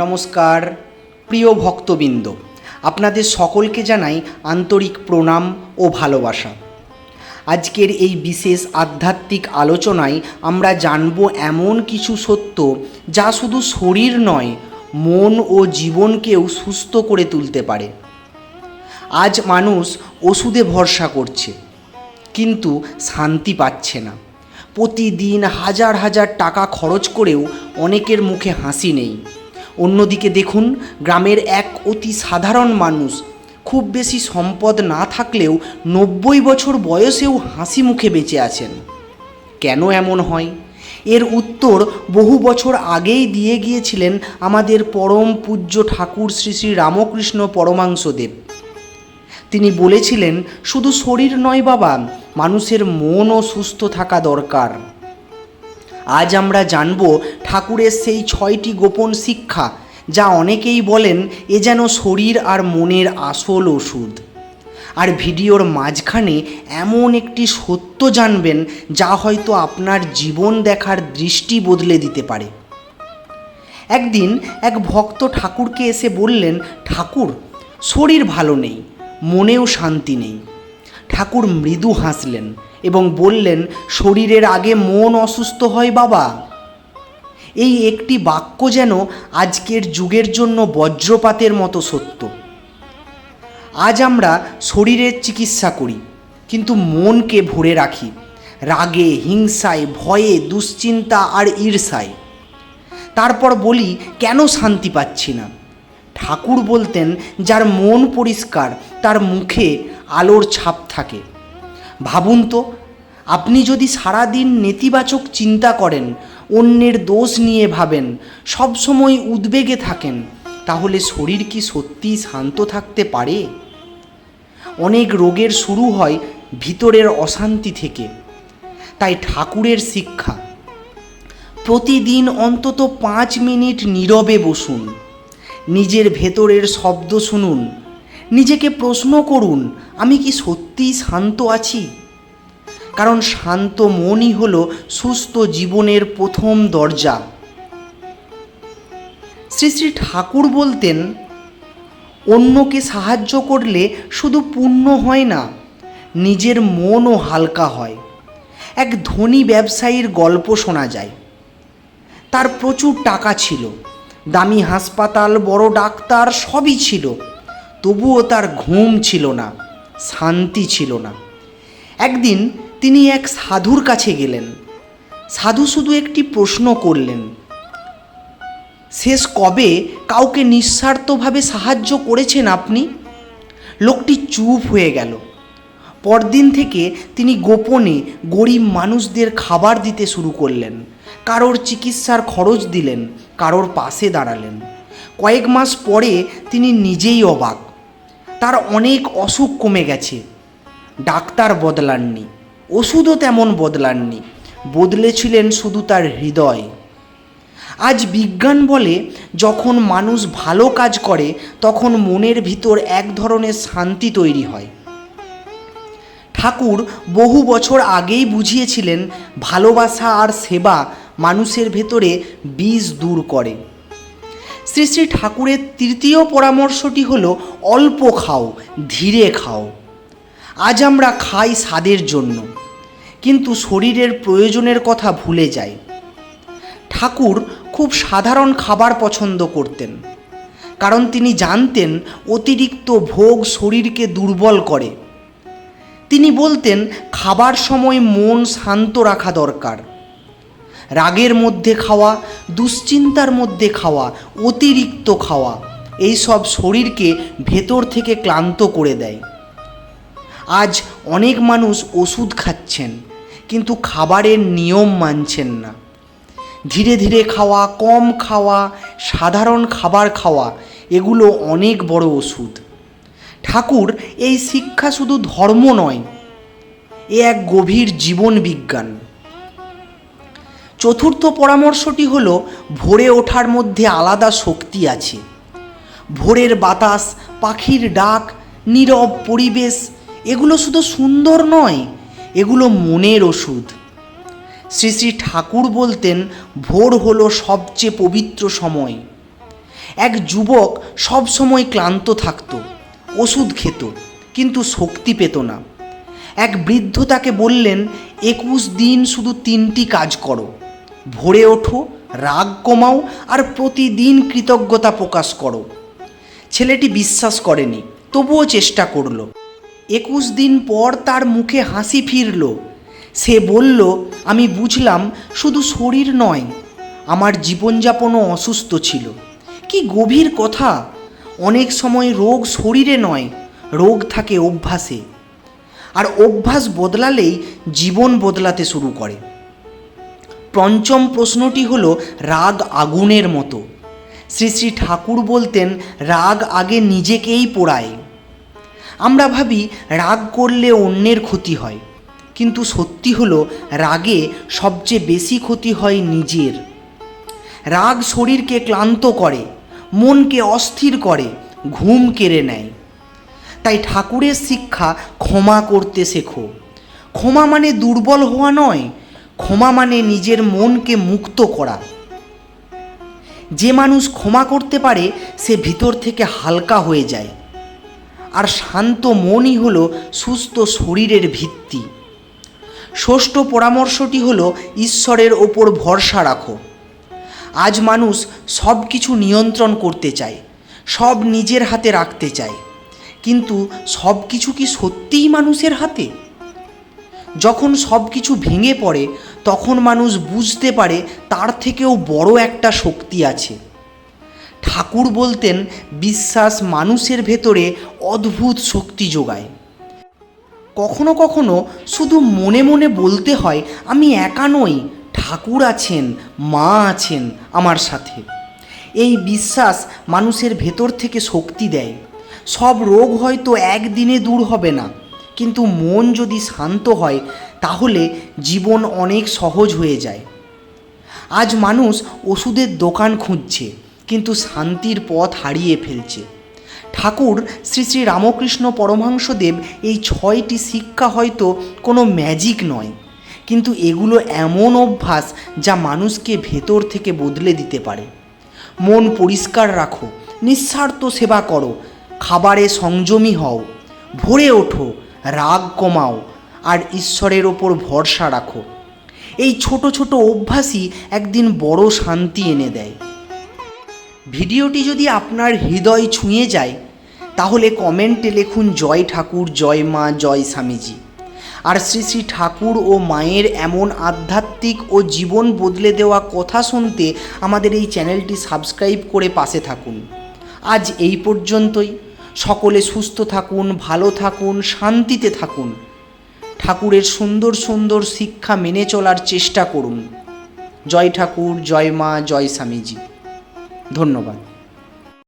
নমস্কার প্রিয় ভক্তবৃন্দ, আপনাদের সকলকে জানাই আন্তরিক প্রণাম ও ভালোবাসা। আজকের এই বিশেষ আধ্যাত্মিক আলোচনায় আমরা জানব এমন কিছু সত্য যা শুধু শরীর নয়, মন ও জীবনকেও সুস্থ করে তুলতে পারে। আজ মানুষ ওষুধে ভরসা করছে, কিন্তু শান্তি পাচ্ছে না। প্রতিদিন হাজার হাজার টাকা খরচ করেও অনেকের মুখে হাসি নেই। অন্যদিকে দেখুন, গ্রামের এক অতি সাধারণ মানুষ, খুব বেশি সম্পদ না থাকলেও 90 বছর বয়সেও হাসি মুখে বেঁচে আছেন। কেন এমন হয়? এর উত্তর বহু বছর আগেই দিয়ে গিয়েছিলেন আমাদের পরম পূজ্য ঠাকুর শ্রী শ্রী রামকৃষ্ণ পরমহংসদেব। তিনি বলেছিলেন, শুধু শরীর নয় বাবা, মানুষের মনও সুস্থ থাকা দরকার। আজ আমরা জানব ঠাকুরের সেই 6টি গোপন শিক্ষা, যা অনেকেই বলেন এ যেন শরীর আর মনের আসল ওষুধ। আর ভিডিওর মাঝখানে এমন একটি সত্য জানবেন যা হয়তো আপনার জীবন দেখার দৃষ্টি বদলে দিতে পারে। একদিন এক ভক্ত ঠাকুরকে এসে বললেন, ঠাকুর, শরীর ভালো নেই, মনেও শান্তি নেই। ঠাকুর মৃদু হাসলেন এবং বললেন, শরীরের আগে মন অসুস্থ হয় বাবা। এই একটি বাক্য যেন আজকের যুগের জন্য বজ্রপাতের মতো সত্য। আজ আমরা শরীরের চিকিৎসা করি, কিন্তু মনকে ভরে রাখি রাগে, হিংসায়, ভয়ে, দুশ্চিন্তা আর ঈর্ষায়। তারপর বলি, কেন শান্তি পাচ্ছি না? ঠাকুর বলতেন, যার মন পরিষ্কার তার মুখে আলোর ছাপ থাকে। ভাবুন তো, আপনি যদি সারাদিন নেতিবাচক চিন্তা করেন, অন্যের দোষ নিয়ে ভাবেন, সবসময় উদ্বেগে থাকেন, তাহলে শরীর কি সত্যিই শান্ত থাকতে পারে? অনেক রোগের শুরু হয় ভিতরের অশান্তি থেকে। তাই ঠাকুরের শিক্ষা, প্রতিদিন অন্তত 5 মিনিট নীরবে বসুন, নিজের ভেতরের শব্দ শুনুন, নিজেকে প্রশ্ন করুন, আমি কি সত্যিই শান্ত আছি? কারণ শান্ত মনই হলো সুস্থ জীবনের প্রথম দরজা। শ্রী শ্রী ঠাকুর বলতেন, অন্যকে সাহায্য করলে শুধু পুণ্য হয় না, নিজের মনও হালকা হয়। এক ধনী ব্যবসায়ীর গল্প শোনা যায়। তার প্রচুর টাকা ছিল, দামি হাসপাতাল, বড় ডাক্তার সবই ছিল, তবুও তার ঘুম ছিল না, শান্তি ছিল না। একদিন তিনি এক সাধুর কাছে গেলেন। সাধু শুধু একটি প্রশ্ন করলেন, শেষ কবে কাউকে নিঃস্বার্থভাবে সাহায্য করেছেন আপনি? লোকটি চুপ হয়ে গেল। পরদিন থেকে তিনি গোপনে গরিব মানুষদের খাবার দিতে শুরু করলেন, কারোর চিকিৎসার খরচ দিলেন, কারোর পাশে দাঁড়ালেন। কয়েক মাস পরে তিনি নিজেই অবাক, তার অনেক অসুখ কমে গেছে। ডাক্তার বদলাননি, ওষুধও তেমন বদলাননি, বদলেছিলেন শুধু তার হৃদয়। আজ বিজ্ঞান বলে, যখন মানুষ ভালো কাজ করে তখন মনের ভিতর এক ধরনের শান্তি তৈরি হয়। ঠাকুর বহু বছর আগেই বুঝিয়েছিলেন, ভালোবাসা আর সেবা মানুষের ভেতরে বিষ দূর করে। শ্রী শ্রী ঠাকুরের 3য় পরামর্শটি হলো, অল্প খাও, ধীরে খাও। আজ আমরা খাই স্বাদের জন্য, কিন্তু শরীরের প্রয়োজনের কথা ভুলে যাই। ঠাকুর খুব সাধারণ খাবার পছন্দ করতেন, কারণ তিনি জানতেন অতিরিক্ত ভোগ শরীরকে দুর্বল করে। তিনি বলতেন, খাবার সময় মন শান্ত রাখা দরকার। রাগের মধ্যে খাওয়া, দুশ্চিন্তার মধ্যে খাওয়া, অতিরিক্ত খাওয়া, এইসব শরীরকে ভেতর থেকে ক্লান্ত করে দেয়। আজ অনেক মানুষ ওষুধ খাচ্ছেন, কিন্তু খাবারের নিয়ম মানছেন না। ধীরে ধীরে খাওয়া, কম খাওয়া, সাধারণ খাবার খাওয়া, এগুলো অনেক বড় ওষুধ। ঠাকুর এই শিক্ষা শুধু ধর্ম নয়, এ এক গভীর জীবন বিজ্ঞান। 4র্থ পরামর্শটি হলো, ভোরে ওঠার মধ্যে আলাদা শক্তি আছে। ভোরের বাতাস, পাখির ডাক, নীরব পরিবেশ, এগুলো শুধু সুন্দর নয়, এগুলো মনের ওষুধ। শ্রী শ্রী ঠাকুর বলতেন, ভোর হলো সবচেয়ে পবিত্র সময়। এক যুবক সব সময় ক্লান্ত থাকত, ওষুধ খেত, কিন্তু শক্তি পেত না। এক বৃদ্ধ তাকে বললেন, 21 দিন শুধু 3টি কাজ করো, ভোরে ওঠো, রাগ কমাও আর প্রতিদিন কৃতজ্ঞতা প্রকাশ করো। ছেলেটি বিশ্বাস করেনি, তবুও চেষ্টা করল। 21 দিন পর তার মুখে হাসি ফিরল। সে বলল, আমি বুঝলাম শুধু শরীর নয়, আমার জীবনযাপনও অসুস্থ ছিল। কি গভীর কথা! অনেক সময় রোগ শরীরে নয়, রোগ থাকে অভ্যাসে। আর অভ্যাস বদলালেই জীবন বদলাতে শুরু করে। পঞ্চম প্রশ্নটি হলো, রাগ আগুনের মতো। শ্রী শ্রী ঠাকুর বলতেন, রাগ আগে নিজেকেই পোড়ায়। আমরা ভাবি রাগ করলে অন্যের ক্ষতি হয়, কিন্তু সত্যি হলো রাগে সবচেয়ে বেশি ক্ষতি হয় নিজের। রাগ শরীরকে ক্লান্ত করে, মনকে অস্থির করে, ঘুম কেড়ে নেয়। তাই ঠাকুরের শিক্ষা, ক্ষমা করতে শেখো। ক্ষমা মানে দুর্বল হওয়া নয়, ক্ষমা মানে নিজের মনকে মুক্ত করা। যে মানুষ ক্ষমা করতে পারে সে ভিতর থেকে হালকা হয়ে যায়। আর শান্ত মনই হলো সুস্থ শরীরের ভিত্তি। ষষ্ঠ পরামর্শটি হলো, ঈশ্বরের ওপর ভরসা রাখো। আজ মানুষ সব কিছু নিয়ন্ত্রণ করতে চায়, সব নিজের হাতে রাখতে চায়, কিন্তু সব কিছু কি সত্যিই মানুষের হাতে? যখন সব কিছু ভেঙে পড়ে তখন মানুষ বুঝতে পারে তার থেকেও বড় একটা শক্তি আছে। ঠাকুর বলতেন, বিশ্বাস মানুষের ভেতরে অদ্ভুত শক্তি যোগায়। কখনো কখনো শুধু মনে মনে বলতে হয়, আমি একা নই, ঠাকুর আছেন, মা আছেন আমার সাথে। এই বিশ্বাস মানুষের ভেতর থেকে শক্তি দেয়। সব রোগ হয়তো একদিনে দূর হবে না, কিন্তু মন যদি শান্ত হয় তাহলে জীবন অনেক সহজ হয়ে যায়। আজ মানুষ ওষুধের দোকান খুঁজছে, কিন্তু শান্তির পথ হারিয়ে ফেলছে। ঠাকুর শ্রী শ্রী রামকৃষ্ণ পরমহংসদেব এই 6টি শিক্ষা হয়তো কোনো ম্যাজিক নয়, কিন্তু এগুলো এমন অভ্যাস যা মানুষকে ভেতর থেকে বদলে দিতে পারে। মন পরিষ্কার রাখো, নিঃস্বার্থ সেবা করো, খাবারে সংযমী হও, ভোরে ওঠো, রাগ কমাও আর ঈশ্বরের ওপর ভরসা রাখো। এই ছোট ছোট অভ্যাসই একদিন বড় শান্তি এনে দেয়। ভিডিওটি যদি আপনার হৃদয় ছুঁয়ে যায় তাহলে কমেন্টে লিখুন, জয় ঠাকুর, জয় মা, জয় স্বামীজি। আর শ্রী শ্রী ঠাকুর ও মায়ের এমন আধ্যাত্মিক ও জীবন বদলে দেওয়া কথা শুনতে আমাদের এই চ্যানেলটি সাবস্ক্রাইব করে পাশে থাকুন। আজ এই পর্যন্তই। সকলে সুস্থ থাকুন, ভালো থাকুন, শান্তিতে থাকুন। ঠাকুরের সুন্দর সুন্দর শিক্ষা মেনে চলার চেষ্টা করুন। জয় ঠাকুর, জয় মা, জয় স্বামীজি। ধন্যবাদ।